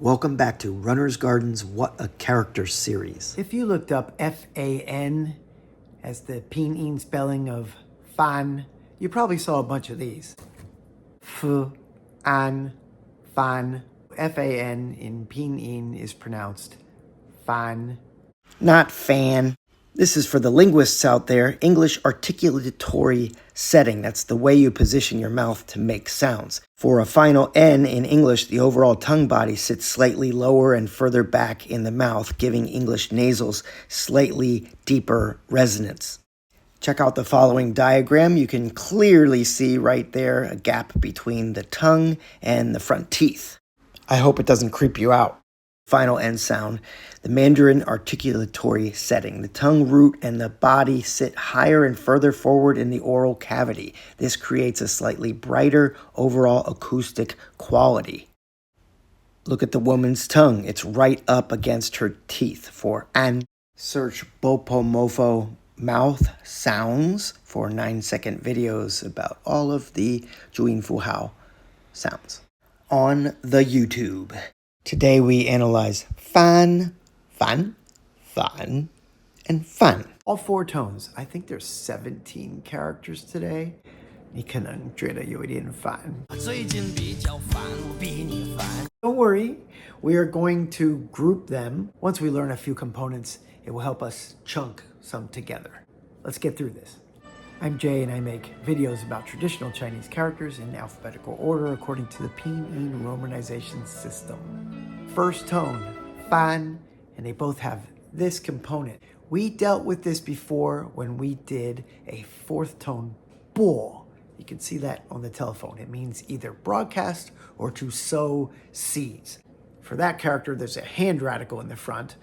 Welcome back to Runner's Garden's What a Character series. If you looked up F-A-N as the Pinyin spelling of fahn, you probably saw a bunch of these. F-an, fahn. F-A-N in Pinyin is pronounced fahn. Not fan. This is for the linguists out there, English articulatory setting. That's the way you position your mouth to make sounds. For a final N in English, the overall tongue body sits slightly lower and further back in the mouth, giving English nasals slightly deeper resonance. Check out the following diagram. You can clearly see right there a gap between the tongue and the front teeth. I hope it doesn't creep you out. Final N sound, the Mandarin articulatory setting. The tongue root and the body sit higher and further forward in the oral cavity. This creates a slightly brighter overall acoustic quality. Look at the woman's tongue. It's right up against her teeth for an. Search Bopomofo mouth sounds for 9-second videos about all of the Juin Fuhao sounds on the YouTube. Today we analyze fan, fan, fan, and fan. All four tones. I think there's 17 characters today. 你可能觉得有一点烦。Don't worry, we are going to group them. Once we learn a few components, it will help us chunk some together. Let's get through this. I'm Jay and I make videos about traditional Chinese characters in alphabetical order according to the Pinyin romanization system. First tone, fan, and they both have this component. We dealt with this before when we did a fourth tone, bo. You can see that on the telephone. It means either broadcast or to sow seeds. For that character, there's a hand radical in the front.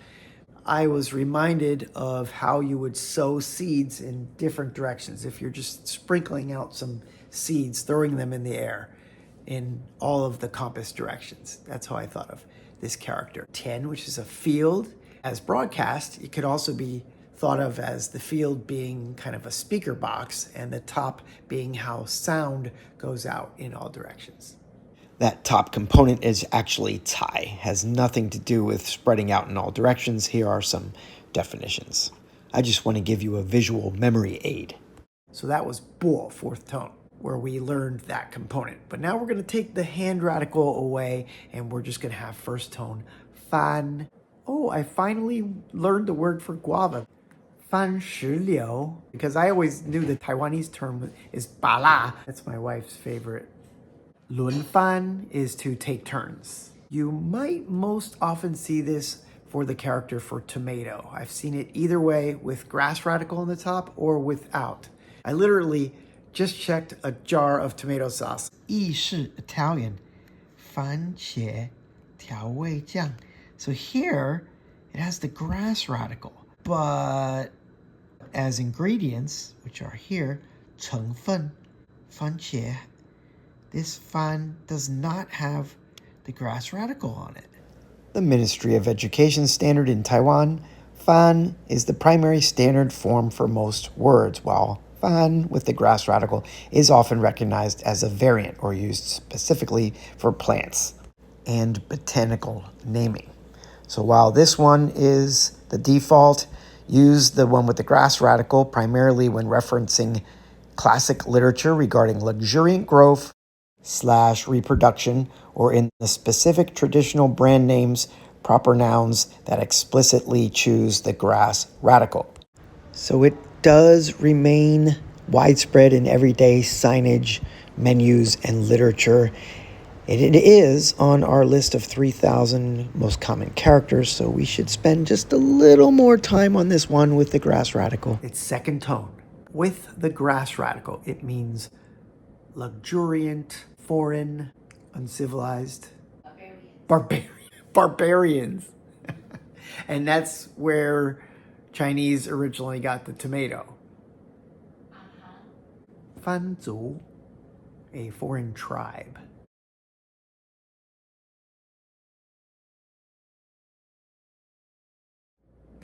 I was reminded of how you would sow seeds in different directions. If you're just sprinkling out some seeds, throwing them in the air in all of the compass directions. That's how I thought of this character. Tian, which is a field. As broadcast, it could also be thought of as the field being kind of a speaker box and the top being how sound goes out in all directions. That top component is actually tai, has nothing to do with spreading out in all directions. Here are some definitions. I just want to give you a visual memory aid. So that was bo, fourth tone, where we learned that component. But now we're going to take the hand radical away and we're just going to have first tone, fan. Oh, I finally learned the word for guava. Fan shi liu, because I always knew the Taiwanese term is bala. That's my wife's favorite. Lun fan is to take turns. You might most often see this for the character for tomato. I've seen it either way with grass radical on the top or without. I literally just checked a jar of tomato sauce. 意式 Italian, 番茄调味酱. So here it has the grass radical, but as ingredients, which are here, 成分, 番茄. This fan does not have the grass radical on it. The Ministry of Education standard in Taiwan, fan is the primary standard form for most words, while fan with the grass radical is often recognized as a variant or used specifically for plants and botanical naming. So while this one is the default, use the one with the grass radical primarily when referencing classic literature regarding luxuriant growth / reproduction, or in the specific traditional brand names, proper nouns that explicitly choose the grass radical. So it does remain widespread in everyday signage, menus, and literature. It is on our list of 3,000 most common characters, so we should spend just a little more time on this one with the grass radical. It's second tone. With the grass radical, it means luxuriant, foreign, uncivilized, barbarians. And that's where Chinese originally got the tomato. Fanzu, a foreign tribe.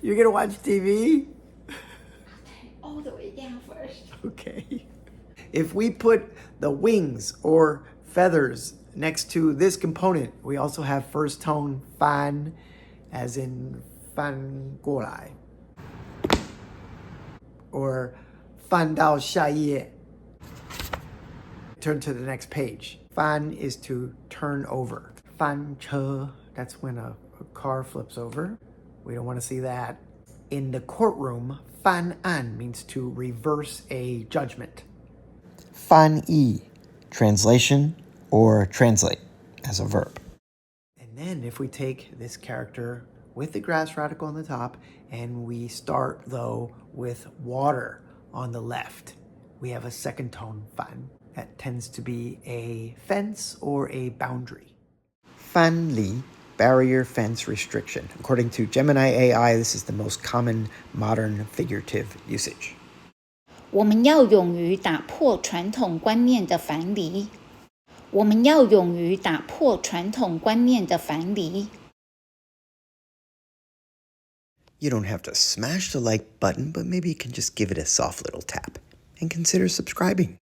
You're gonna watch TV? All the way down first. Okay. If we put the wings or feathers next to this component, we also have first tone fahn, as in 翻过来, or 翻到下页. Turn to the next page. Fahn is to turn over. 翻车, that's when a car flips over. We don't want to see that. In the courtroom, 翻案 means to reverse a judgment. 翻译, translation or translate as a verb. And then if we take this character with the grass radical on the top and we start though with water on the left, we have a second tone fahn. That tends to be a fence or a boundary. 藩篱, barrier, fence, restriction. According to Gemini AI, this is the most common modern figurative usage. 我们要勇于打破传统观念的藩篱。我们要勇于打破传统观念的藩篱。You don't have to smash the like button, but maybe you can just give it a soft little tap. And consider subscribing.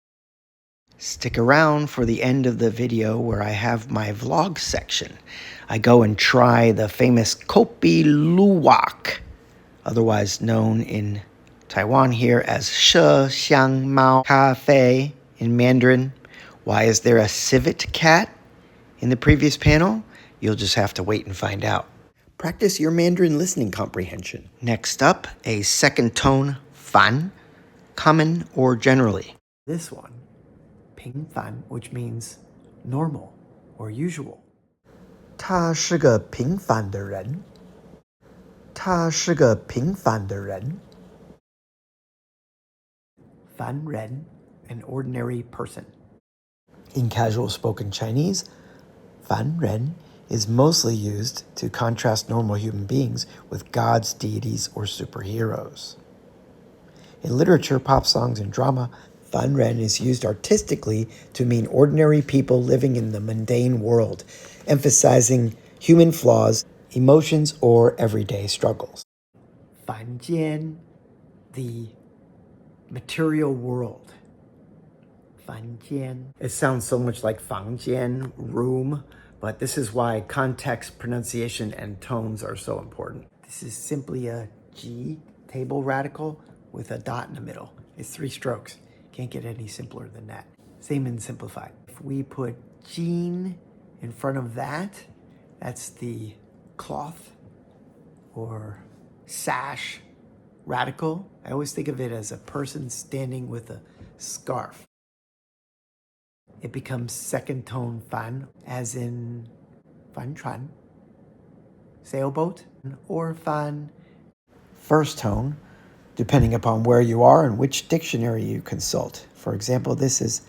Stick around for the end of the video where I have my vlog section. I go and try the famous Kopi Luwak, otherwise known in Taiwan here as Coffee in Mandarin. Why is there a civet cat in the previous panel? You'll just have to wait and find out. Practice your Mandarin listening comprehension. Next up, a second tone fahn, common or generally. This one, 平凡, which means normal or usual. 他是个平凡的人。他是个平凡的人。凡人, an ordinary person. In casual spoken Chinese, 凡人 is mostly used to contrast normal human beings with gods, deities, or superheroes. In literature, pop songs, and drama, 凡人 is used artistically to mean ordinary people living in the mundane world, emphasizing human flaws, emotions, or everyday struggles. 凡间, the material world. 凡间. It sounds so much like 房间, room, but this is why context, pronunciation, and tones are so important. This is simply a G table radical with a dot in the middle. It's 3 strokes. Can't get any simpler than that. Same in simplified. If we put jean in front of that, that's the cloth or sash radical. I always think of it as a person standing with a scarf. It becomes second tone fahn, as in fahn chuan, sailboat, or fahn. First tone, depending upon where you are and which dictionary you consult. For example, this is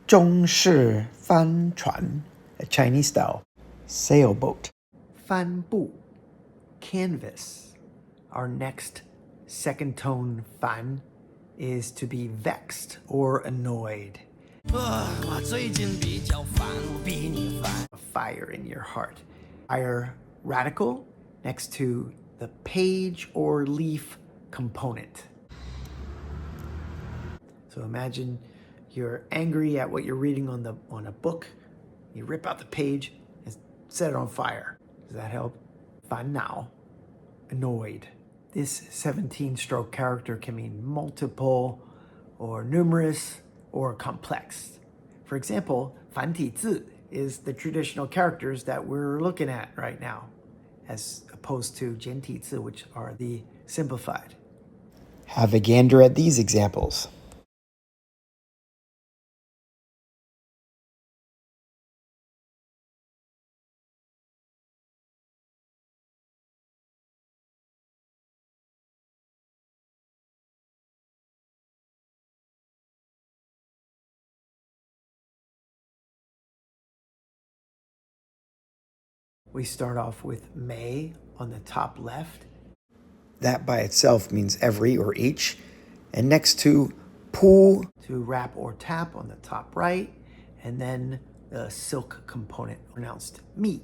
中式帆船, a Chinese style sailboat. 帆布, canvas. Our next second tone fahn is to be vexed or annoyed. A fire in your heart. Fire radical next to the page or leaf component. So imagine you're angry at what you're reading on a book. You rip out the page and set it on fire. Does that help? 烦恼, annoyed. This 17-stroke character can mean multiple or numerous or complex. For example, 繁体字 is the traditional characters that we're looking at right now, as opposed to 简体字, which are the simplified. Have a gander at these examples. We start off with may on the top left. That by itself means every or each. And next to pu, to rap or tap on the top right, and then the silk component pronounced mi.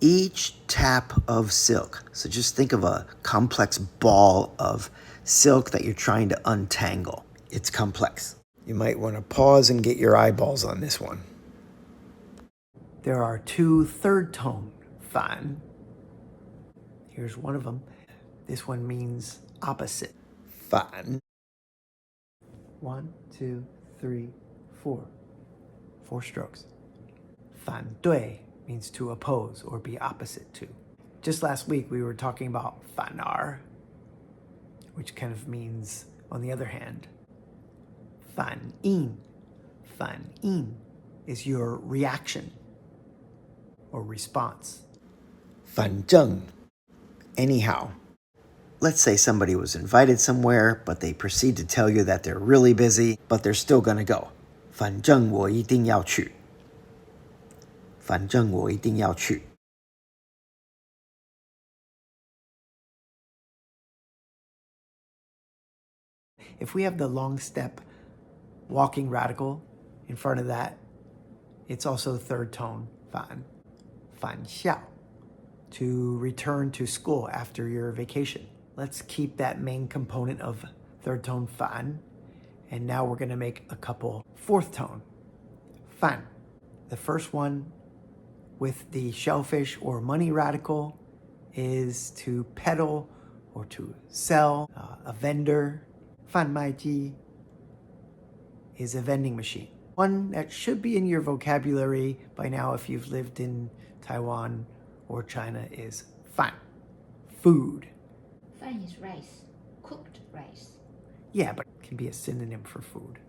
each tap of silk. So just think of a complex ball of silk that you're trying to untangle. It's complex. You might want to pause and get your eyeballs on this one. There are two third tone fahn. Here's one of them. This one means opposite. Fahn. 1, 2, 3, 4. 4 strokes. Fan dui means to oppose or be opposite to. Just last week we were talking about fanar, which kind of means on the other hand. Fan in. Fan in is your reaction or response. Fan zheng. Anyhow. Let's say somebody was invited somewhere, but they proceed to tell you that they're really busy, but they're still gonna go. 反正我一定要去。反正我一定要去。If we have the long step walking radical in front of that, it's also third tone, 返,返校, to return to school after your vacation. Let's keep that main component of third tone 返, and now we're going to make a couple fourth tone. 返. The first one with the shellfish or money radical is to peddle or to sell. A vendor, 贩卖机, is a vending machine. One that should be in your vocabulary by now if you've lived in Taiwan or China is 饭, food. Fahn is rice, cooked rice. Yeah, but it can be a synonym for food.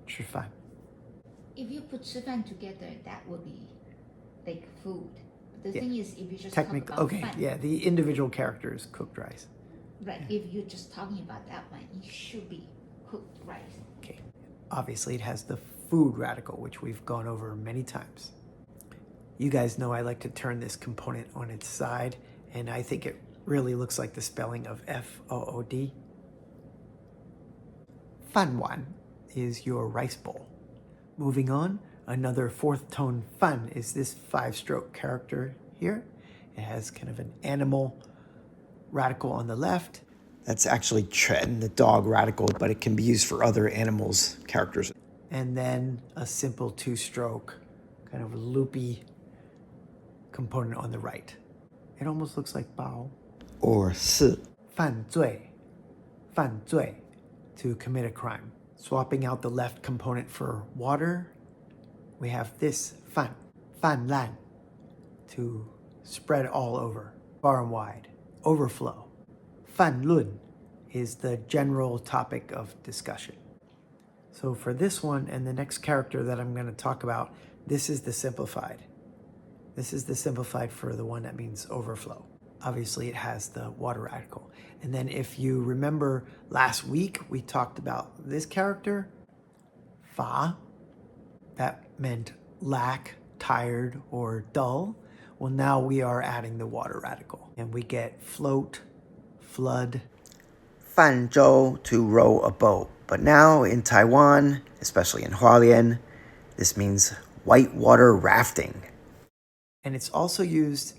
吃饭. If you put 吃饭 together, that would be like food. The Yeah. thing is, if you just Technically, talk about okay, fun, yeah, the individual character is cooked rice. right? If you're just talking about that one, it should be cooked rice. Okay, obviously it has the food radical, which we've gone over many times. You guys know I like to turn this component on its side, and I think it really looks like the spelling of F-O-O-D. 饭碗 is your rice bowl. Moving on, another fourth tone 饭 is this 5-stroke character here. It has kind of an animal radical on the left. That's actually Chen, the dog radical, but it can be used for other animals' characters. And then a simple 2-stroke, kind of loopy component on the right. It almost looks like bao. Or si. 犯罪, 犯罪, to commit a crime. Swapping out the left component for water, we have this 泛, 泛滥, to spread all over, far and wide. Overflow. 泛论 is the general topic of discussion. So for this one and the next character that I'm going to talk about, this is the simplified. This is the simplified for the one that means overflow. Obviously, it has the water radical. And then if you remember last week, we talked about this character, fa. That meant lack, tired, or dull. Well, now we are adding the water radical. And we get float, flood. 泛舟, to row a boat. But now in Taiwan, especially in Hualien, this means whitewater rafting. And it's also used,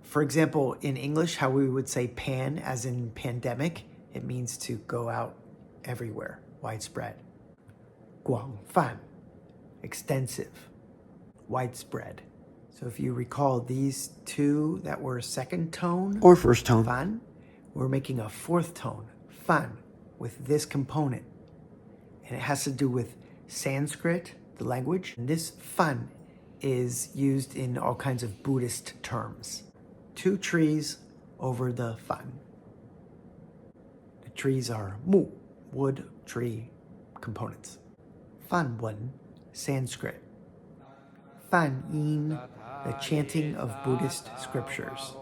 for example, in English, how we would say pan, as in pandemic, it means to go out everywhere, widespread. 广泛, extensive, widespread. So if you recall these two that were second tone or first tone, fan, we're making a fourth tone, fan, with this component. And it has to do with Sanskrit, the language. And this fan is used in all kinds of Buddhist terms. 2 trees over the fan. The trees are mu, wood, tree components. Fan wen, Sanskrit. Fan yin, the chanting of Buddhist scriptures.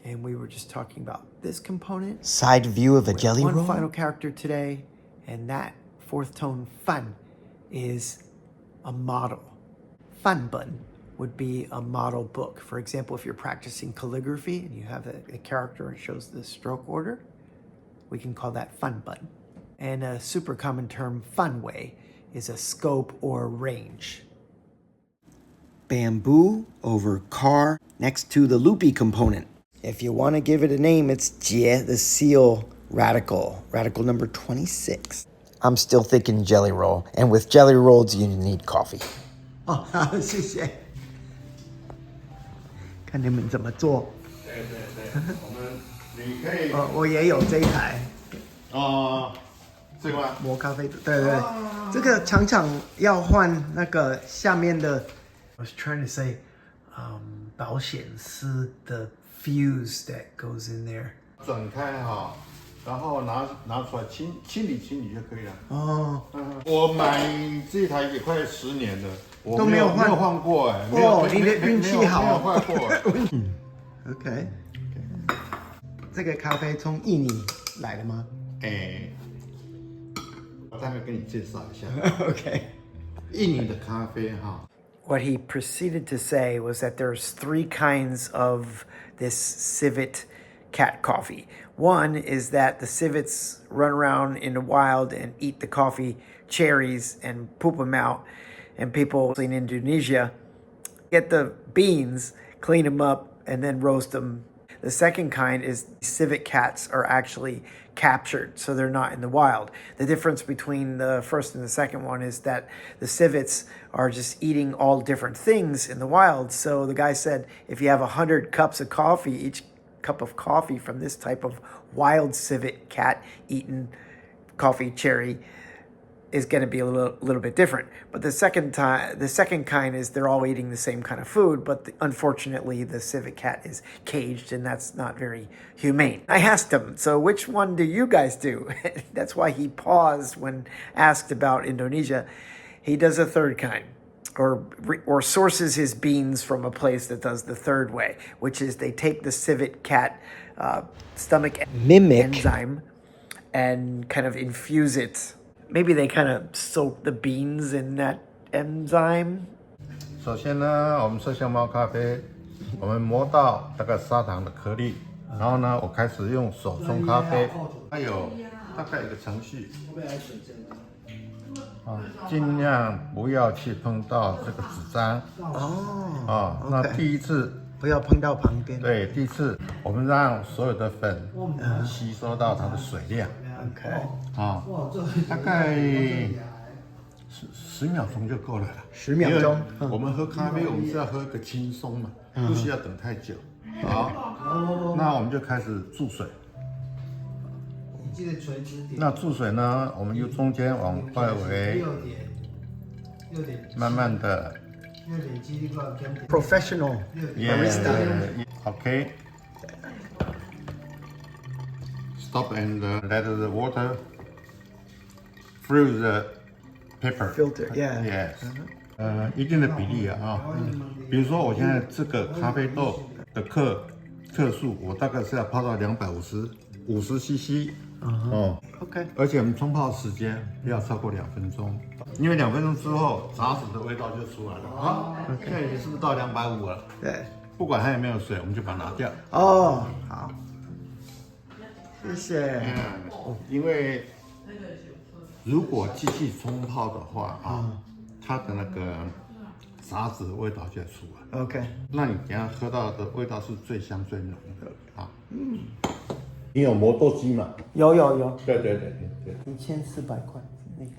And we were just talking about this component. Side view of a jelly roll. One final character today, and that fourth tone fan is a model. Fan bun would be a model book. For example, if you're practicing calligraphy and you have a character and shows the stroke order, we can call that fan bun. And a super common term, fan wei, is a scope or range. Bamboo over car next to the loopy component. If you want to give it a name, it's jie, the seal radical, radical number 26. I'm still thinking jelly roll, and with jelly rolls, you need coffee. Oh, 谢谢.看你们怎么做。对对对，你可以我也有这一台这个吗？磨咖啡的，对对，这个常常要换那个下面的。I was trying to say, 保险丝的 fuse that goes in there. 转开哈，然后拿出来清理就可以了。哦，我买这台也快10年了，我都没有换过哎。你的运气好。没有换过。OK， 这个咖啡从印尼来的吗？我大概跟你介绍一下。OK， 印尼的咖啡哈。What he proceeded to say was that there's 3 kinds of this civet cat coffee. One is that the civets run around in the wild and eat the coffee cherries and poop them out. And people in Indonesia get the beans, clean them up, and then roast them. The second kind is civet cats are actually captured, so they're not in the wild. The difference between the first and the second one is that the civets are just eating all different things in the wild. So the guy said, if you have 100 cups of coffee, each cup of coffee from this type of wild civet cat eaten coffee cherry is going to be a little bit different. But the second kind is they're all eating the same kind of food, but unfortunately the civet cat is caged, and that's not very humane. I asked him, so which one do you guys do? That's why he paused when asked about Indonesia. He does a third kind, or sources his beans from a place that does the third way, which is they take the civet cat stomach enzyme and kind of infuse it. Maybe they kind of soak the beans in that enzyme. 首先呢，我们麝香猫咖啡，我们磨到大概砂糖的颗粒，然后呢，我开始用手冲咖啡，它有大概一个程序。尽量不要去碰到这个纸张。那第一次不要碰到旁边。对，第一次我们让所有的粉吸收到它的水量。OK， 大概10秒钟就够了啦。10秒钟。我们喝咖啡，我们是要喝个轻松嘛，不需要等太久。好，那我们就开始注水。那注水呢，我们由中间往外围，慢慢的。Professional barista. Okay. Stop and let the water through the paper filter. Yeah. Yes. 一定的比例啊，比如说我现在这个咖啡豆的克数，我大概是要泡到250 cc。OK。而且我们冲泡时间不要超过2分钟，因为2分钟之后杂质的味道就出来了啊。现在是不是到250了？对。不管它有没有水，我们就把它拿掉。好，谢谢。因为如果继续冲泡的话它的那个杂质的味道就出来。OK。那你等下喝到的味道是最香最浓的啊。你有磨豆机吗？有。对。1400块那个。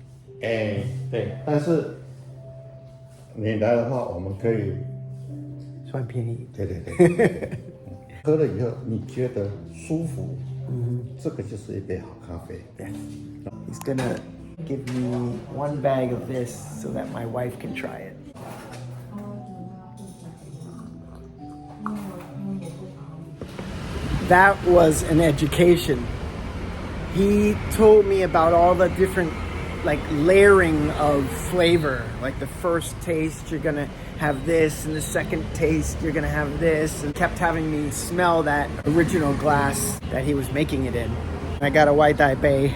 对，但是你来的话，我们可以算便宜。对。喝了以后你觉得舒服，这个就是一杯好咖啡。He's gonna give me 1 bag of this so that my wife can try it. That was an education. He told me about all the different layering of flavor. Like the first taste, you're gonna have this, and the second taste, you're gonna have this, and kept having me smell that original glass that he was making it in. I got a white dye bay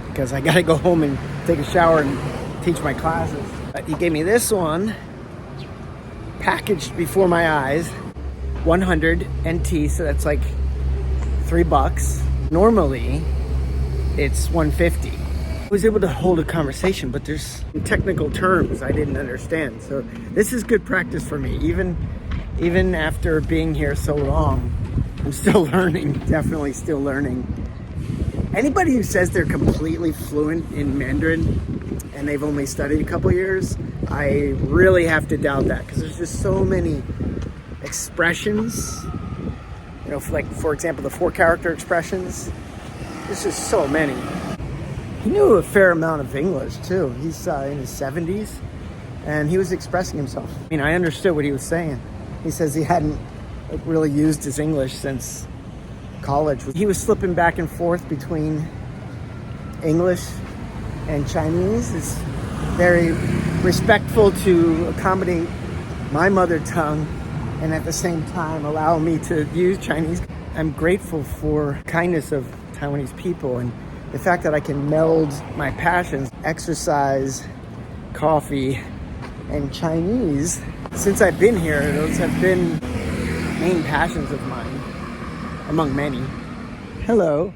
because I gotta go home and take a shower and teach my classes. He gave me this one, packaged before my eyes, 100 NT, so that's like $3. Normally, it's 150. I was able to hold a conversation, but there's technical terms I didn't understand. So this is good practice for me. Even after being here so long, I'm still learning, definitely still learning. Anybody who says they're completely fluent in Mandarin and they've only studied a couple years, I really have to doubt that because there's just so many expressions. You know, like, for example, the 4-character expressions. There's just so many. He knew a fair amount of English, too. He's in his 70s, and he was expressing himself. I mean, I understood what he was saying. He says he hadn't really used his English since college. He was slipping back and forth between English and Chinese. It's very respectful to accommodate my mother tongue and at the same time allow me to use Chinese. I'm grateful for the kindness of Taiwanese people and the fact that I can meld my passions, exercise, coffee, and Chinese. Since I've been here, those have been main passions of mine, among many. Hello.